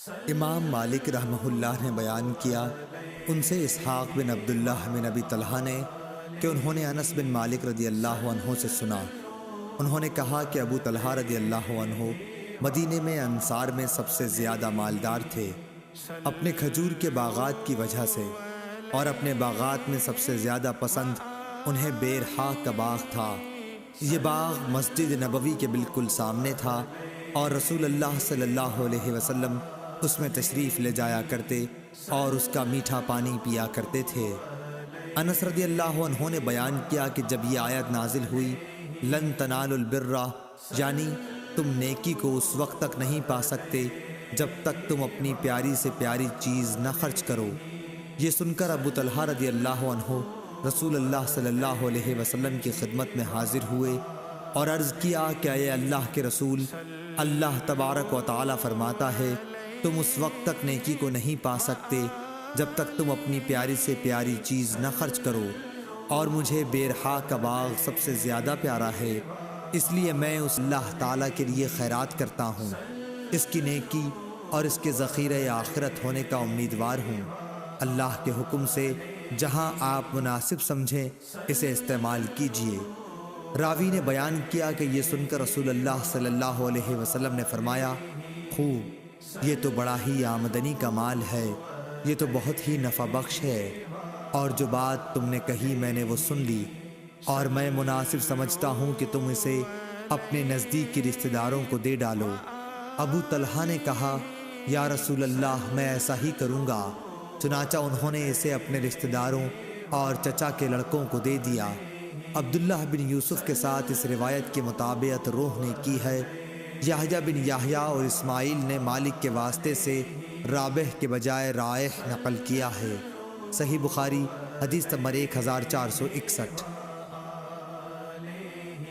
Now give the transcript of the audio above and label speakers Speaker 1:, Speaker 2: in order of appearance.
Speaker 1: امام مالک رحمہ اللہ نے بیان کیا، ان سے اسحاق بن عبداللہ بن ابی طلحہ نے کہ انہوں نے انس بن مالک رضی اللہ عنہ سے سنا۔ انہوں نے کہا کہ ابو طلحہ رضی اللہ عنہ مدینے میں انصار میں سب سے زیادہ مالدار تھے، اپنے کھجور کے باغات کی وجہ سے، اور اپنے باغات میں سب سے زیادہ پسند انہیں بیرحا کا باغ تھا۔ یہ باغ مسجد نبوی کے بالکل سامنے تھا، اور رسول اللہ صلی اللہ علیہ وسلم اس میں تشریف لے جایا کرتے اور اس کا میٹھا پانی پیا کرتے تھے۔ انس رضی اللہ عنہ نے بیان کیا کہ جب یہ آیت نازل ہوئی، لن تنالوا البر، یعنی تم نیکی کو اس وقت تک نہیں پا سکتے جب تک تم اپنی پیاری سے پیاری چیز نہ خرچ کرو، یہ سن کر ابو طلحہ رضی اللہ عنہ رسول اللہ صلی اللہ علیہ وسلم کی خدمت میں حاضر ہوئے اور عرض کیا کہ اے اللہ کے رسول، اللہ تبارک و تعالی فرماتا ہے تم اس وقت تک نیکی کو نہیں پا سکتے جب تک تم اپنی پیاری سے پیاری چیز نہ خرچ کرو، اور مجھے بیرحا کا باغ سب سے زیادہ پیارا ہے، اس لیے میں اس اللہ تعالیٰ کے لیے خیرات کرتا ہوں، اس کی نیکی اور اس کے ذخیرہ آخرت ہونے کا امیدوار ہوں۔ اللہ کے حکم سے جہاں آپ مناسب سمجھیں اسے استعمال کیجیے۔ راوی نے بیان کیا کہ یہ سن کر رسول اللہ صلی اللہ علیہ وسلم نے فرمایا، خوب، یہ تو بڑا ہی آمدنی کا مال ہے، یہ تو بہت ہی نفع بخش ہے، اور جو بات تم نے کہی میں نے وہ سن لی، اور میں مناسب سمجھتا ہوں کہ تم اسے اپنے نزدیکی رشتہ داروں کو دے ڈالو۔ ابو طلحہ نے کہا، یا رسول اللہ، میں ایسا ہی کروں گا۔ چنانچہ انہوں نے اسے اپنے رشتہ داروں اور چچا کے لڑکوں کو دے دیا۔ عبداللہ بن یوسف کے ساتھ اس روایت کی مطابقت روح نے کی ہے۔ یحییٰ بن یحییٰ اور اسماعیل نے مالک کے واسطے سے رابح کے بجائے رائح نقل کیا ہے۔ صحیح بخاری حدیث نمبر 1461۔